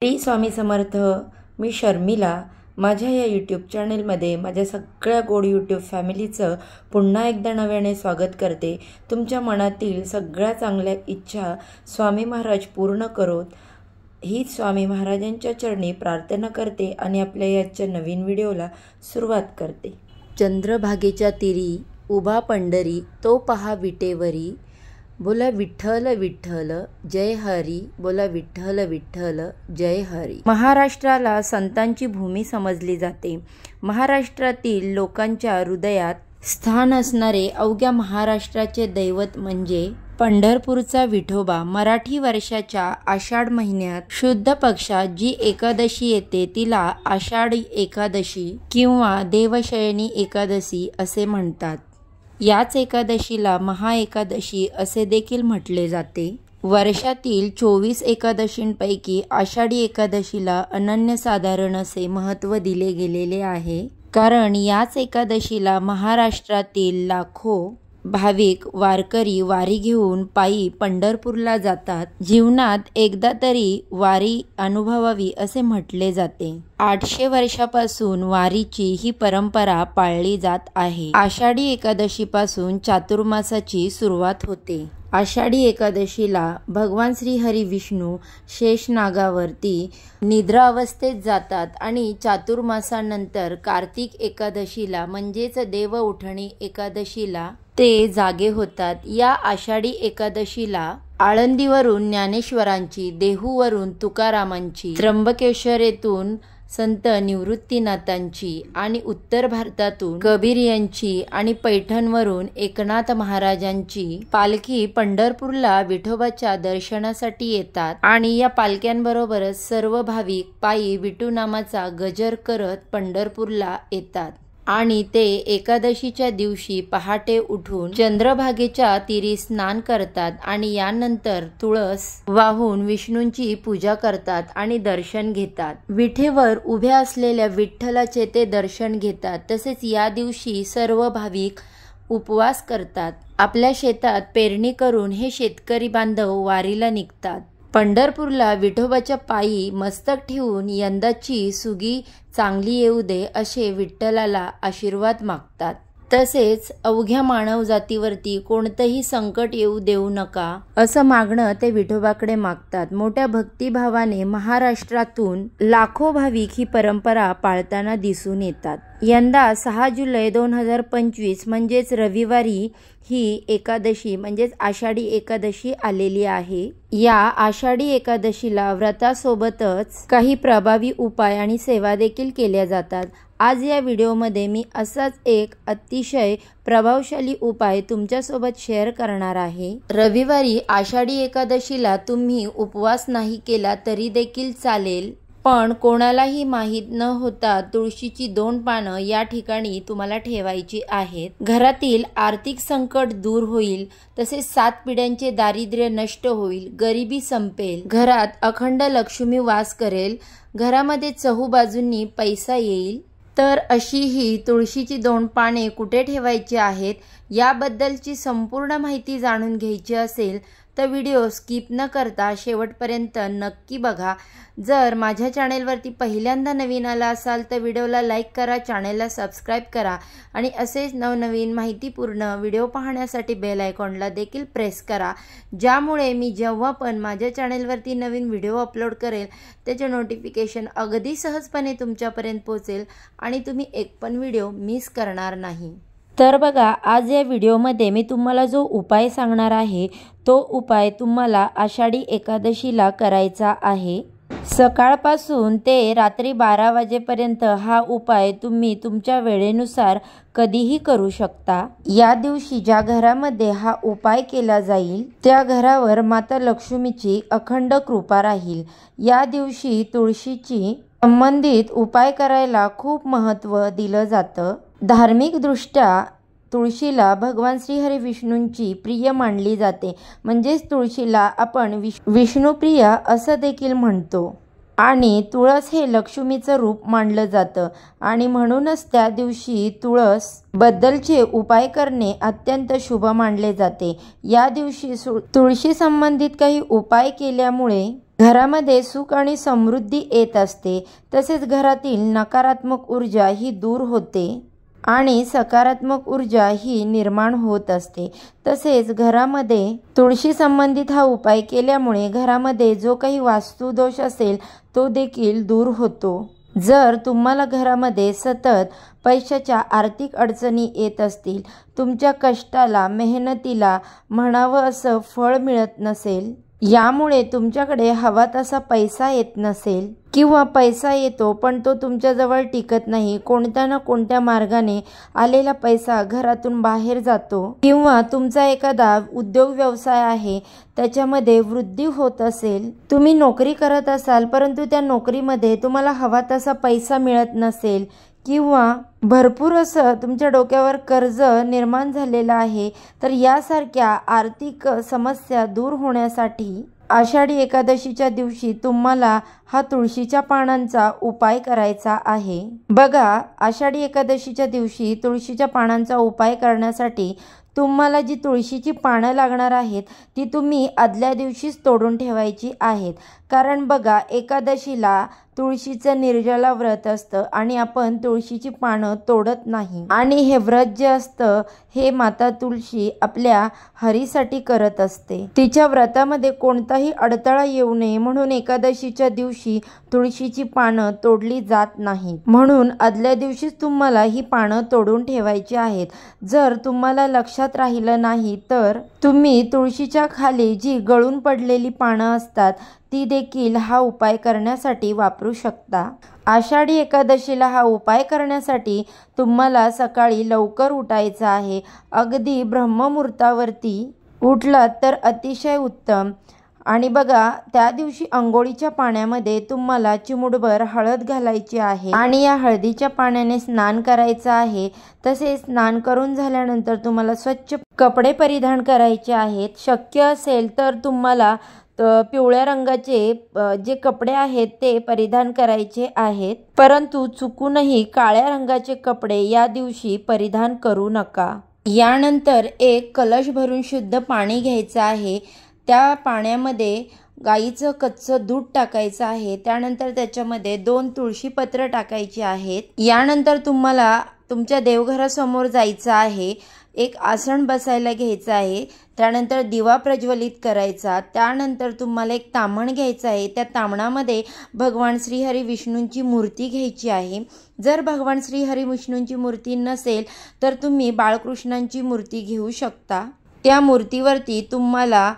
श्री स्वामी समर्थ. मी शर्मिला. माझ्या या यूट्यूब चॅनलमध्ये माझ्या सगळ्या गोड यूट्यूब फॅमिलीचं पुन्हा एकदा नव्याने स्वागत करते. तुमच्या मनातील सगळ्या चांगल्या इच्छा स्वामी महाराज पूर्ण करोत हीच स्वामी महाराजांच्या चरणी प्रार्थना करते आणि आपल्या याच्या नवीन व्हिडिओला सुरुवात करते. चंद्रभागेच्या तीरी उभा पंढरी, तो पहा विटेवरी. बोला विठ्ठल विठ्ठल जय हरी, बोला विठ्ठल विठ्ठल जय हरी. महाराष्ट्राला संतांची भूमी समजली जाते. महाराष्ट्रातील लोकांच्या हृदयात स्थान असणारे अवघ्या महाराष्ट्राचे दैवत म्हणजे पंढरपूरचा विठोबा. मराठी वर्षाच्या आषाढ महिन्यात शुद्ध पक्षात जी एकादशी येते तिला आषाढी एकादशी किंवा देवशयनी एकादशी असे म्हणतात. याच एकादशीला महाएकादशी असे देखील म्हटले जाते. वर्षातील 24 एकादशींपैकी आषाढी एकादशीला अनन्यसाधारण असे महत्त्व दिले गेलेले आहे. कारण याच एकादशीला महाराष्ट्रातील लाखो भाविक वारकरी वारी घेऊन पायी पंढरपूरला जातात. जीवनात एकदा तरी वारी अनुभवावी असे म्हटले जाते. 800 वर्षापासून वारीची ही परंपरा पाळली जात आहे. आषाढी एकादशीपासून चातुर्मासाची सुरुवात होते. आषाढी एकादशीला भगवान श्री हरी विष्णू शेषनागावरती निद्रा अवस्थेत जातात आणि चातुर्मासानंतर कार्तिक एकादशीला म्हणजेच देव उठणी एकादशीला ते जागे होतात. या आषाढी एकादशीला आळंदीवरून ज्ञानेश्वरांची, देहूवरून तुकारामांची, त्र्यंबकेश्वरेतून संत निवृत्तीनाथांची आणि उत्तर भारतातून कबीर यांची आणि पैठणवरून एकनाथ महाराजांची पालखी पंढरपूरला विठोबाच्या दर्शनासाठी येतात. आणि या पालख्यांबरोबरच सर्व भाविक पायी विठू नामाचा गजर करत पंढरपूरला येतात. आणि ते एकादशीच्या दिवशी पहाटे उठून चंद्रभागेच्या तीरी स्नान करतात आणि यानंतर तुळस वाहून विष्णूंची पूजा करतात आणि दर्शन घेतात. विठेवर उभ्या असलेल्या विठ्ठलाचे ते दर्शन घेतात. तसेच या दिवशी सर्व भाविक उपवास करतात. आपल्या शेतात पेरणी करून हे शेतकरी बांधव वारीला निघतात. पंढरपूरला विठोबाच्या पायी मस्तक ठेवून यंदाची सुगी चांगली येऊ दे असे विठ्ठलाला आशीर्वाद मागतात. तसेच अवघ्या मानव जातीवरती कोणतंही संकट येऊ देऊ नका असं मागणं ते विठोबाकडे मागतात. मोठ्या भक्तिभावाने महाराष्ट्रातून लाखो भाविक ही परंपरा पाळताना दिसून येतात. यंदा 6 जुलै 2025 म्हणजेच रविवारी ही एकादशी म्हणजेच आषाढी एकादशी आलेली आहे. या आषाढी एकादशीला व्रतासोबतच काही प्रभावी उपाय आणि सेवा देखील केल्या जातात. आज या व्हिडिओमध्ये मी असाच एक अतिशय प्रभावशाली उपाय तुमच्यासोबत शेअर करणार आहे. रविवारी आषाढी एकादशीला तुम्ही उपवास नाही केला तरी देखील चालेल, पण कोणालाही माहीत न होता तुळशीची 2 पानं या ठिकाणी तुम्हाला ठेवायची आहेत. घरातील आर्थिक संकट दूर होईल, तसेच 7 पिढ्यांचे दारिद्र्य नष्ट होईल, गरिबी संपेल, घरात अखंड लक्ष्मी वास करेल, घरामध्ये चहूबाजूंनी पैसा येईल. तर अशी ही तुळशीची 2 पाने कुठे ठेवायची आहेत याबद्दलची संपूर्ण माहिती जाणून घ्यायची असेल तर व्हिडिओ स्किप न करता शेवटपर्यंत नक्की बघा. जर माझ्या चॅनेलवरती पहिल्यांदा नवीन आला असाल तर व्हिडिओला लाईक करा, चॅनेलला सबस्क्राईब करा आणि असेच नवनवीन माहितीपूर्ण व्हिडिओ पाहण्यासाठी बेल आयकॉनला देखील प्रेस करा, ज्यामुळे मी जेव्हा पण माझ्या चॅनेलवरती नवीन व्हिडिओ अपलोड करेल त्याचे नोटिफिकेशन अगदी सहजपणे तुमच्यापर्यंत पोहोचेल आणि तुम्ही एक पण व्हिडिओ मिस करणार नाही. तर बघा, आज या व्हिडिओमध्ये मी तुम्हाला जो उपाय सांगणार आहे तो उपाय तुम्हाला आषाढी एकादशीला करायचा आहे. सकाळपासून ते रात्री 12 वाजेपर्यंत हा उपाय तुम्ही तुमच्या वेळेनुसार कधीही करू शकता. या दिवशी ज्या घरामध्ये हा उपाय केला जाईल त्या घरावर माता लक्ष्मीची अखंड कृपा राहील. या दिवशी तुळशीची संबंधित उपाय करायला खूप महत्त्व दिलं जातं. धार्मिकदृष्ट्या तुळशीला भगवान श्रीहरी विष्णूंची प्रिय मानली जाते. म्हणजेच तुळशीला आपण विष्णुप्रिय असं देखील म्हणतो. आणि तुळस हे लक्ष्मीचं रूप मानलं जातं आणि म्हणूनच त्या दिवशी तुळस बद्दलचे उपाय करणे अत्यंत शुभ मानले जाते. या दिवशी तुळशी संबंधित काही उपाय केल्यामुळे घरामध्ये सुख आणि समृद्धी येत असते. तसेच घरातील नकारात्मक ऊर्जा ही दूर होते आणि सकारात्मक ऊर्जा ही निर्माण होत असते. तसेच घरामध्ये तुळशी संबंधित हा उपाय केल्यामुळे घरामध्ये जो काही वास्तुदोष असेल तो देखील दूर होतो. जर तुम्हाला घरामध्ये सतत पैशाच्या आर्थिक अडचणी येत असतील, तुमच्या कष्टाला मेहनतीला म्हणावं असं फळ मिळत नसेल, यामुळे तुमच्याकडे हवा तसा पैसा येत नसेल किंवा पैसा येतो पण तो तुमच्याजवळ टिकत नाही, कोणत्या ना कोणत्या मार्गाने आलेला पैसा घरातून बाहेर जातो किंवा तुमचा एखादा उद्योग व्यवसाय आहे त्याच्यामध्ये वृद्धी होत असेल, तुम्ही नोकरी करत असाल परंतु त्या नोकरीमध्ये तुम्हाला हवा तसा पैसा मिळत नसेल किंवा भरपूर असं तुमच्या डोक्यावर कर्ज निर्माण झालेलं आहे, तर यासारख्या आर्थिक समस्या दूर होण्यासाठी आषाढी एकादशीच्या दिवशी तुम्हाला हा तुळशीच्या पानांचा उपाय करायचा आहे. बघा, आषाढी एकादशीच्या दिवशी तुळशीच्या पानांचा उपाय करण्यासाठी तुम्हाला जी तुळशीची पानं लागणार आहेत ती तुम्ही आदल्या दिवशीच तोडून ठेवायची आहेत. कारण बघा, एकादशीला तुळशीचं निर्जला व्रत असतं आणि आपण तुळशीची पानं तोडत नाही आणि हे व्रत जे असतं हे माता तुळशी आपल्या हरीसाठी करत असते. तिच्या व्रतामध्ये कोणताही अडथळा येऊ नये म्हणून एकादशीच्या दिवशी तुळशीची पानं तोडली जात नाही. म्हणून आदल्या दिवशीच तुम्हाला ही पानं तोडून ठेवायची आहेत. जर तुम्हाला लक्षात राहिलं नाही तर तुम्ही तुळशीच्या खाली जी गळून पडलेली पानं असतात ती देखील हा उपाय करण्यासाठी वापरू शकता. आषाढी एकादशीला हा उपाय करण्यासाठी तुम्हाला सकाळी लवकर उठायचं आहे. अगदी ब्रह्ममुहूर्तावरती उठलात तर अतिशय उत्तम. आणि बघा, त्या दिवशी अंघोळीच्या पाण्यामध्ये तुम्हाला चिमूटभर हळद घालायची आहे आणि या हळदीच्या पाण्याने स्नान करायचं आहे. तसेच स्नान करून झाल्यानंतर तुम्हाला स्वच्छ कपडे परिधान करायचे आहेत. शक्य असेल तर तुम्हाला पिवळ्या रंगाचे जे कपडे आहेत ते परिधान करायचे आहेत, परंतु चुकूनही काळ्या रंगाचे कपडे या दिवशी परिधान करू नका. यानंतर एक कलश भरून शुद्ध पाणी घ्यायचं आहे. त्या पाण्यामध्ये गाईचं कच्चं दूध टाकायचं आहे. त्यानंतर त्याच्यामध्ये 2 तुळशीपत्र टाकायची आहेत. यानंतर तुम्हाला तुमच्या देवघरासमोर जायचं आहे. एक आसन बसायला घ्यायचं आहे. त्यानंतर दिवा प्रज्वलित करायचा. त्यानंतर तुम्हाला एक ताम्हण घ्यायचं आहे. त्या ताम्हणामध्ये भगवान श्रीहरी विष्णूंची मूर्ती घ्यायची आहे. जर भगवान श्रीहरी विष्णूंची मूर्ती नसेल तर तुम्ही बाळकृष्णांची मूर्ती घेऊ शकता. त्या मूर्तीवरती तुम्हाला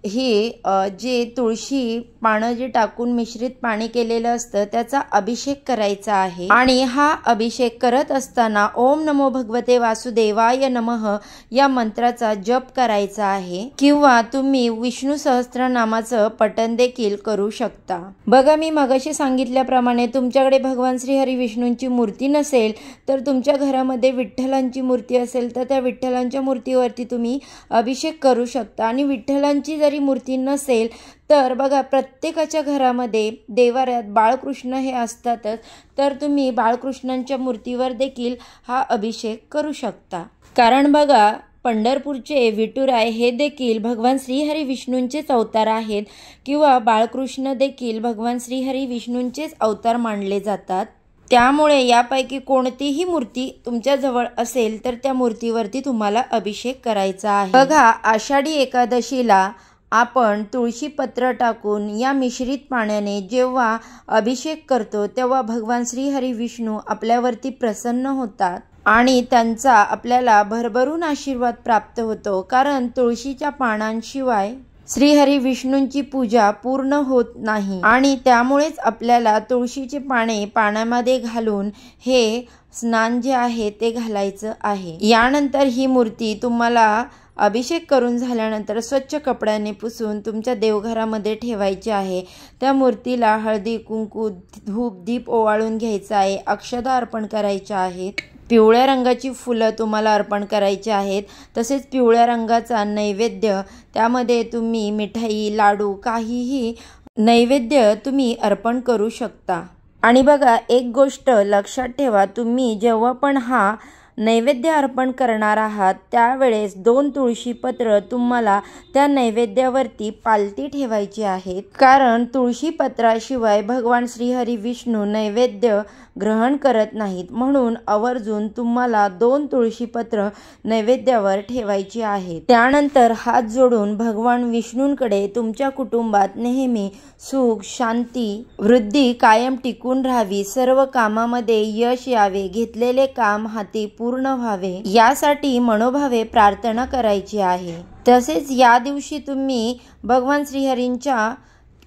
हे जे तुळशी पानं जे टाकून मिश्रित पाणी केलेलं असतं त्याचा अभिषेक करायचा आहे. आणि हा अभिषेक करत असताना ओम नमो भगवते वासुदेवाय नमः या मंत्राचा जप करायचा आहे किंवा तुम्ही विष्णू सहस्त्रनामाचं पठण देखील करू शकता. बघा, मी मगाशी सांगितल्याप्रमाणे तुमच्याकडे भगवान श्रीहरी विष्णूंची मूर्ती नसेल तर तुमच्या घरामध्ये विठ्ठलांची मूर्ती असेल तर त्या विठ्ठलांच्या मूर्तीवरती तुम्ही अभिषेक करू शकता. आणि विठ्ठलांची जरी मूर्ती नसेल तर बघा, प्रत्येकाच्या घरामध्ये देवाऱ्यात बाळकृष्ण हे असतातच, तर तुम्ही बाळकृष्णांच्या मूर्तीवर देखील हा अभिषेक करू शकता. कारण बघा, पंढरपूरचे विठुराय हे देखील भगवान श्रीहरी विष्णूंचेच अवतार आहेत किंवा बाळकृष्ण देखील भगवान श्रीहरी विष्णूंचेच अवतार मानले जातात. त्यामुळे यापैकी कोणतीही मूर्ती तुमच्याजवळ असेल तर त्या मूर्तीवरती तुम्हाला अभिषेक करायचा आहे. बघा, आषाढी एकादशीला आपण तुळशीपत्र टाकून या मिश्रित पाण्याने जेव्हा अभिषेक करतो तेव्हा भगवान श्रीहरी विष्णू आपल्यावरती प्रसन्न होतात आणि त्यांचा आपल्याला भरभरून आशीर्वाद प्राप्त होतो. कारण तुळशीच्या पानांशिवाय श्रीहरी विष्णूंची पूजा पूर्ण होत नाही आणि त्यामुळेच आपल्याला तुळशीची पाने पाण्यामध्ये घालून हे स्नान जे आहे ते घालायचं आहे. यानंतर ही मूर्ती तुम्हाला अभिषेक करून झाल्यानंतर स्वच्छ कपड्याने पुसून तुमच्या देवघरामध्ये ठेवायची आहे. त्या मूर्तीला हळदी कुंकू धूप दीप ओवाळून घ्यायचा आहे. अक्षता अर्पण करायच्या आहेत. पिवळ्या रंगाची फुलं तुम्हाला अर्पण करायची आहेत. तसेच पिवळ्या रंगाचा नैवेद्य, त्यामध्ये तुम्ही मिठाई लाडू काहीही नैवेद्य तुम्ही अर्पण करू शकता. आणि बघा, एक गोष्ट लक्षात ठेवा, तुम्ही जेव्हा पण हा नैवेद्य अर्पण करणार आहात त्यावेळेस 2 तुळशीपत्र तुम्हाला त्या नैवेद्यावरती पालती ठेवायची आहेत, कारण तुळशीपत्राशिवाय भगवान श्रीहरी विष्णू नैवेद्य ग्रहण करत नाहीत। म्हणून आवर्जून तुम्हाला 2 तुळशीपत्र नैवेद्यावर ठेवायची आहेत। त्यानंतर हात जोडून भगवान विष्णूंकडे तुमच्या कुटुंबात नेहमी सुख, शांती, वृद्धी कायम टिकून राहावी, सर्व कामामध्ये यश यावे, घेतलेले काम हाती पूर्ण व्हावे यासाठी मनोभावे प्रार्थना करायची आहे। तसेच या दिवशी तुम्ही भगवान श्रीहरींच्या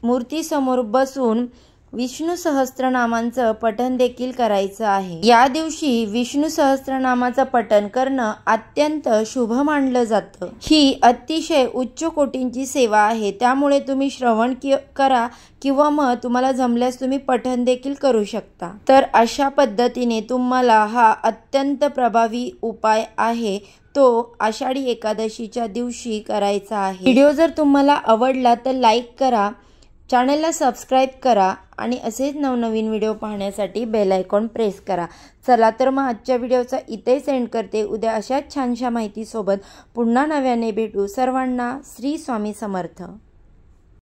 मूर्तीसमोर बसून विष्णू सहस्त्रनामांचं पठण देखील करायचं आहे। या दिवशी विष्णू सहस्त्रनामाचं पठण करणं अत्यंत शुभ मानलं जातं। ही अतिशय उच्च कोटींची सेवा आहे, त्यामुळे तुम्ही श्रवण करा किंवा मग तुम्हाला जमल्यास तुम्ही पठण देखील करू शकता। तर अशा पद्धतीने तुम्हाला हा अत्यंत प्रभावी उपाय आहे तो आषाढी एकादशीच्या दिवशी करायचा आहे। व्हिडिओ जर तुम्हाला आवडला तर लाईक करा, चॅनलला सबस्क्राईब करा आणि असेच नवनवीन व्हिडिओ पाहण्यासाठी बेल आयकॉन प्रेस करा। चला तर मग आजच्या व्हिडिओचा इथेच एंड करते। उद्या अशाच छानशा माहितीसोबत पुन्हा नव्याने भेटू। सर्वांना श्री स्वामी समर्थ।